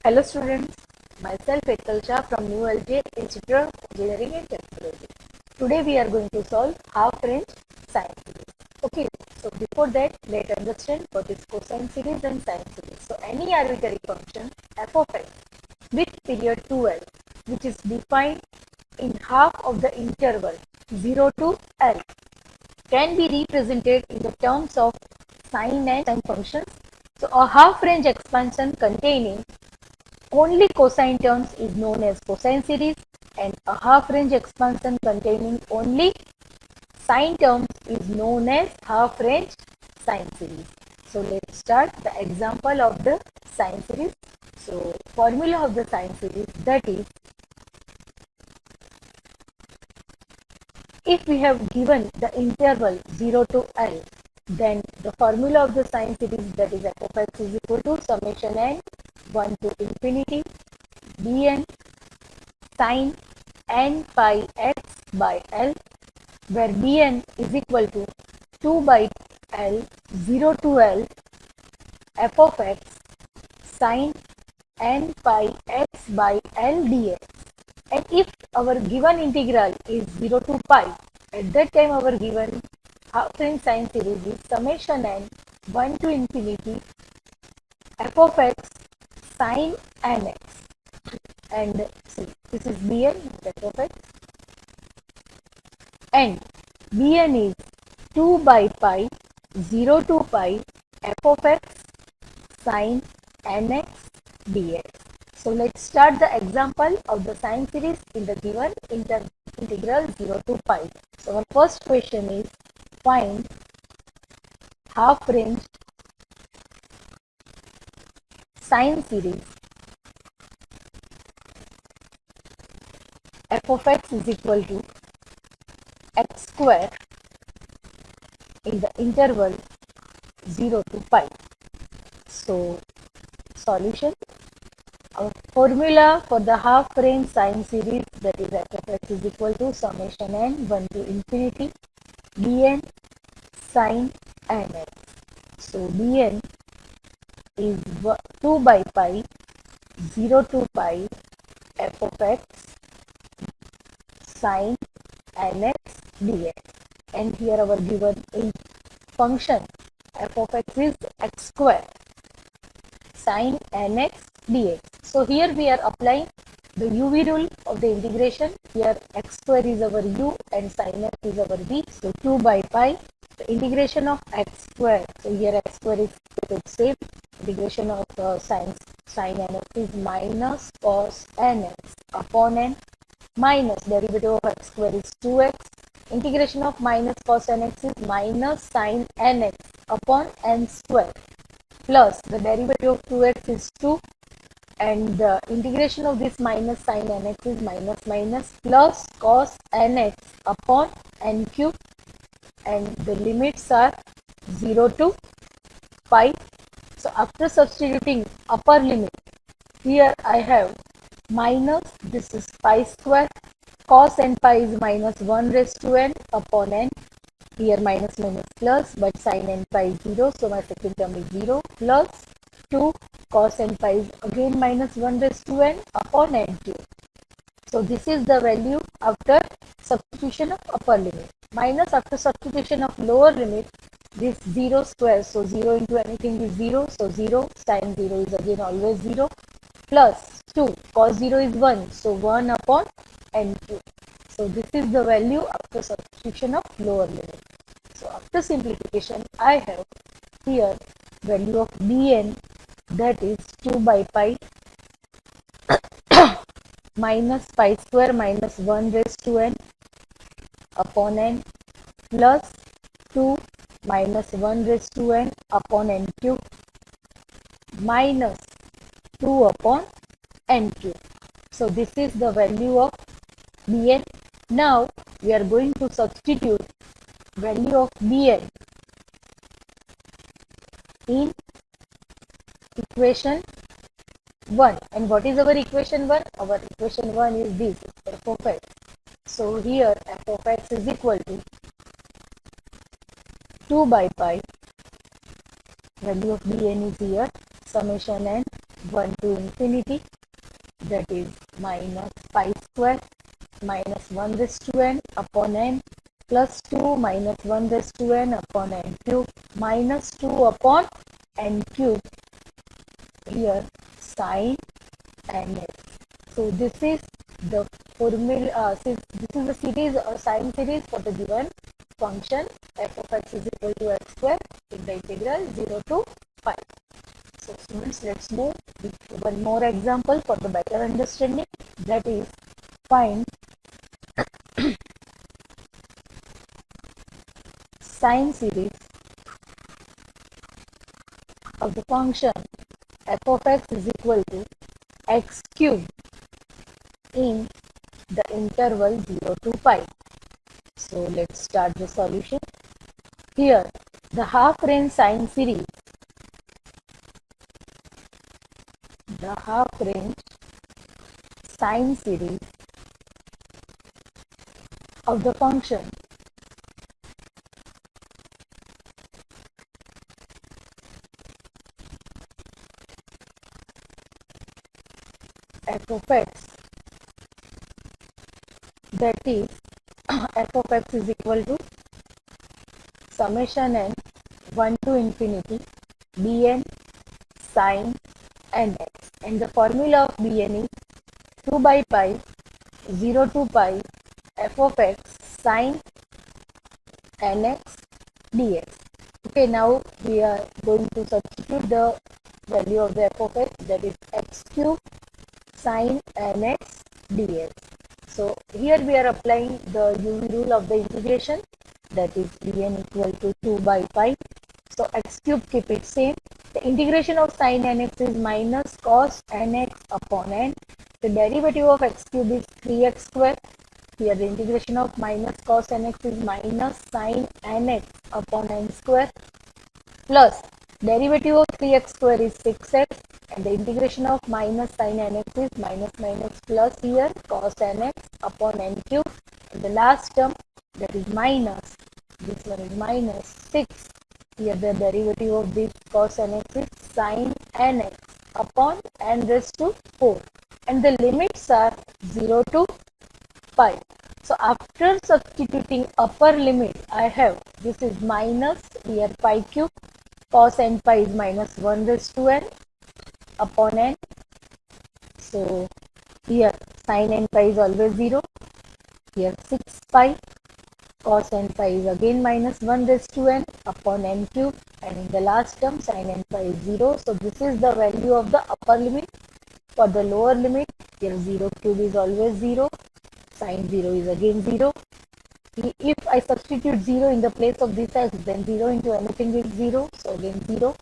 Hello students, myself Ekal from New LJ Institute of Engineering and Technology. Today we are going to solve half-range sine series. Okay, so before that let's understand what is cosine series and sine series. So any arbitrary function f of x with period 2l which is defined in half of the interval 0 to l can be represented in the terms of sine and sine functions. So a half-range expansion containing only cosine terms is known as cosine series, and a half-range expansion containing only sine terms is known as half-range sine series. So let's start the example of the sine series. So formula of the sine series, that is, if we have given the interval 0 to L, then the formula of the sine series, that is f of x is equal to summation n 1 to infinity bn sine n pi x by L, where bn is equal to 2 by L 0 to L f of x sine n pi x by L dx. And if our given integral is 0 to pi, at that time our given half-range sine series is summation n 1 to infinity f of x sine nx. And see, this is bn, f of x, and bn is 2 by pi 0 to pi f of x sine nx dx. So let's start the example of the sine series in the given integral 0 to pi. So our first question is, find half-range sine series f of x is equal to x square in the interval 0 to pi. So solution, our formula for the half-range sine series, that is f of x is equal to summation n 1 to infinity bn sine nx. So bn is 2 by pi 0 to pi f of x sine nx dx, and here our given function f of x is x square sine nx dx. So here we are applying the UV rule of the integration. Here x square is our u and sine x is our v. So 2 by pi, the integration of x square. So here x square is same. Integration of sine nx is minus cos nx upon n, minus derivative of x square is 2x. Integration of minus cos nx is minus sine nx upon n square, plus the derivative of 2x is 2, and the integration of this minus sine nx is minus plus cos nx upon n cube, and the limits are 0 to pi. So after substituting upper limit, here I have minus, this is pi square, cos n pi is minus 1 raised to n upon n, here minus plus, but sin n pi is 0, so my second term is 0, plus 2 cos n pi is again minus 1 raised to n upon n cube. So this is the value after substitution of upper limit, minus after substitution of lower limit, this 0 square, so 0 into anything is 0, so 0, sin 0 is again always 0, plus 2, cos 0 is 1, so 1 upon n cube. So this is the value after substitution of lower limit. So after simplification, I have here value of bn, that is 2 by pi minus pi square minus 1 raised to n upon n, plus 2 minus 1 raised to n upon n cube, minus 2 upon n cube. So this is the value of bn. Now we are going to substitute value of bn in equation 1. And what is our equation 1? Our equation 1 is this, f of x. So here f of x is equal to 2 by pi, value of bn is here, summation n 1 to infinity, that is minus pi square minus 1 raised to n upon n plus 2 minus 1 raised to n upon n cube minus 2 upon n cube, here sine nx. So this is the formula, since this is the series or sine series for the given function f of x is equal to x square in the integral 0 to pi. So students, let's move with one more example for the better understanding, that is find sine series of the function f of x is equal to x cube in the interval 0 to pi. So let's start the solution. Here the half range sine series, the half range sine series of the function f of x, that is f of x is equal to summation n 1 to infinity bn sine nx, and the formula of bn is 2 by pi 0 to pi f of x sine nx dx. Okay, now we are going to substitute the value of the f of x, that is x cube sine nx dx. So here we are applying the UV rule of the integration, that is bn equal to 2 by pi. So x cube, keep it same. The integration of sine nx is minus cos nx upon n. The derivative of x cube is 3x square. Here the integration of minus cos nx is minus sine nx upon n square, plus derivative of 3x square is 6x, and the integration of minus sine nx is minus minus plus, here cos nx upon n cube, and the last term, that is minus, this one is minus 6. Here the derivative of this cos nx is sine nx upon n raised to 4, and the limits are 0 to pi. So after substituting upper limit, I have, this is minus, here pi cube, cos n pi is minus 1 raised to n upon n. So here sin n pi is always 0, here 6 pi, cos n pi is again minus 1 raised to n upon n cube, and in the last term sin n pi is 0. So this is the value of the upper limit. For the lower limit, here 0 cube is always 0, sin 0 is again 0. If I substitute 0 in the place of this x, then 0 into anything is 0, so again 0,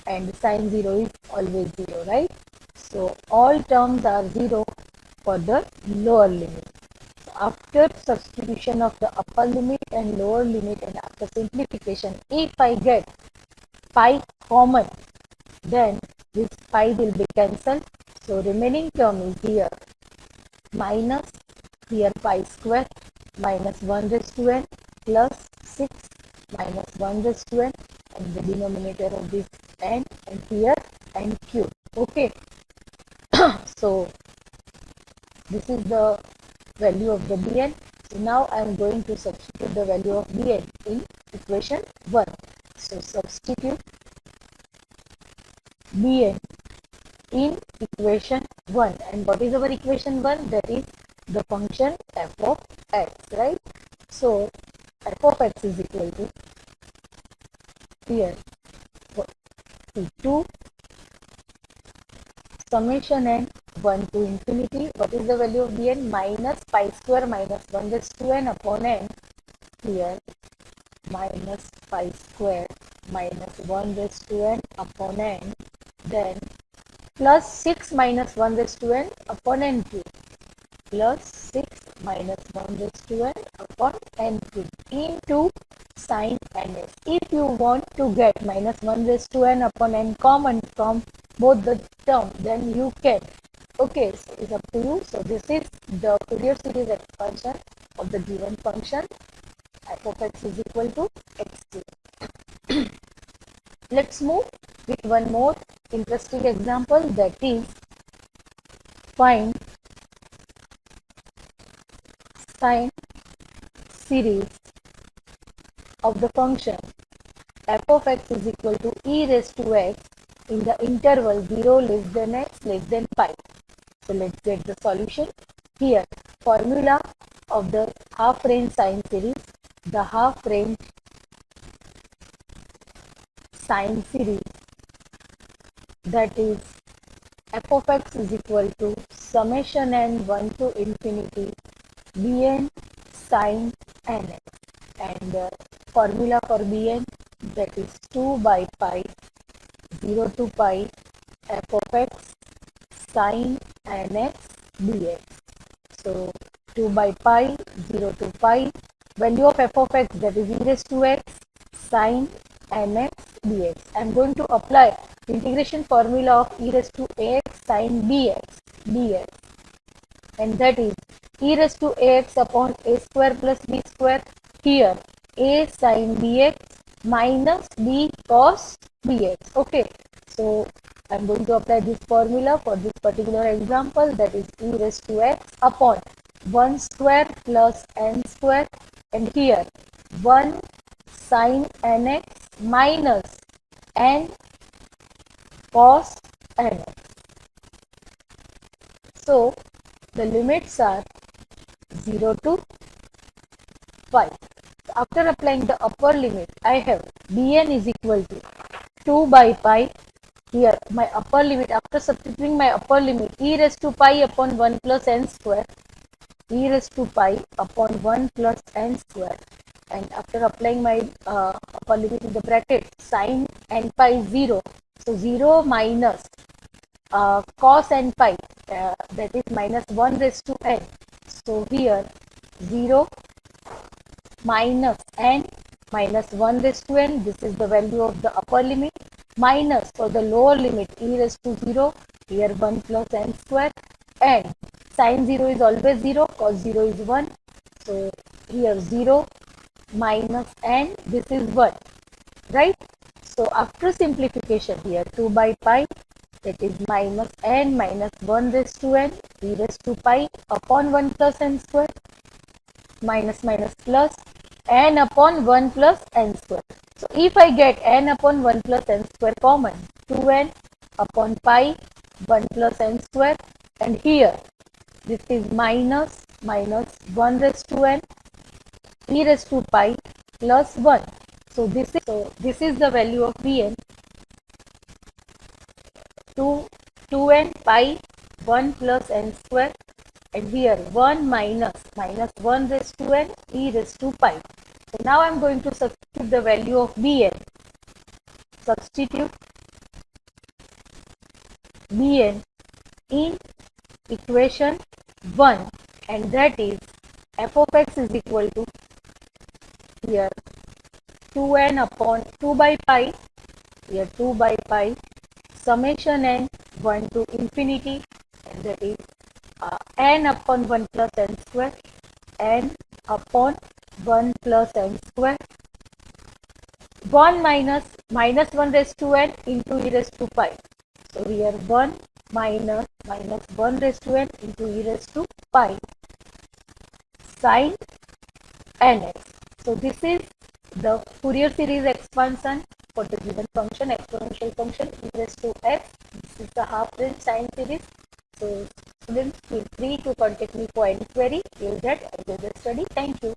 and sin 0 is always 0, right? So all terms are 0 for the lower limit. So after substitution of the upper limit and lower limit, and after simplification, if I get pi common, then this pi will be cancelled. So remaining term is here minus, here pi square minus 1 raised to n plus 6 minus 1 raised to n, and the denominator of this n, and here n cube. Okay. So this is the value of the bn. So now I am going to substitute the value of bn in equation 1. So substitute bn in equation 1, and what is our equation 1? That is the function f of x, right? So f of x is equal to, here 2 summation n 1 to infinity, what is the value of bn? Minus pi square minus 1 raised to n upon n, here minus pi square minus 1 raised to n upon n, then plus 6 minus 1 raised to n upon n cube, plus 6 minus 1 raised to n upon n cube into sine nx. If you want to get minus 1 raised to n upon n common from both the term, then you can. Okay, so it's up to you. So this is the Fourier series expansion of the given function f of x is equal to x2. Let's move with one more interesting example, that is find sine series of the function f of x is equal to e raised to x in the interval 0 less than x less than pi. So let's get the solution. Here, formula of the half range sine series. The half range sine series, that is f of x is equal to summation n 1 to infinity bn sine nx, and formula for bn, that is 2 by pi 0 to pi f of x sine nx dx. So 2 by pi 0 to pi, value of f of x, that is e raised to x sine nx dx. I am going to apply integration formula of e raised to ax sine dx, and that is e raised to ax upon a square plus b square. Here a sine dx minus b cos dx. Okay, so I am going to apply this formula for this particular example, that is e raised to x upon 1 square plus n square, and here 1 sine nx minus n cos nx. So the limits are 0 to 5. After applying the upper limit, I have bn is equal to 2 by pi. Here my upper limit, after substituting my upper limit, e raised to pi upon 1 plus n square, e raised to pi upon 1 plus n square, and after applying my upper limit in the bracket, sine n pi is 0, so 0 minus cos n pi, that is minus 1 raised to n. So here 0 minus n minus 1 raised to n, this is the value of the upper limit, minus for the lower limit e raised to 0, here 1 plus n square, and sine 0 is always 0, cos 0 is 1, so here 0 minus n, this is 1, right? So after simplification, here 2 by pi, that is minus n minus 1 raised to n, e raised to pi upon 1 plus n square, minus minus plus n upon 1 plus n square. So if I get n upon 1 plus n square common, 2n upon pi 1 plus n square, and here this is minus 1 raised to n e raised to pi plus 1. So this is the value of bn, 2n pi 1 plus n square, and here 1 minus 1 raised to n e raised to pi. So now I am going to substitute the value of bn. Substitute bn in equation 1, and that is f of x is equal to here 2n upon 2 by pi, here 2 by pi summation n 1 to infinity, and that is n upon 1 plus n square, n upon 1 plus n square, 1 minus 1 raised to n into e raised to pi. So here 1 minus 1 raised to n into e raised to pi sine nx. So this is the Fourier series expansion for the given function, exponential function e raised to x. This is the half range sine series. So students, feel free to contact me for any query. Till that, enjoy the study. Thank you.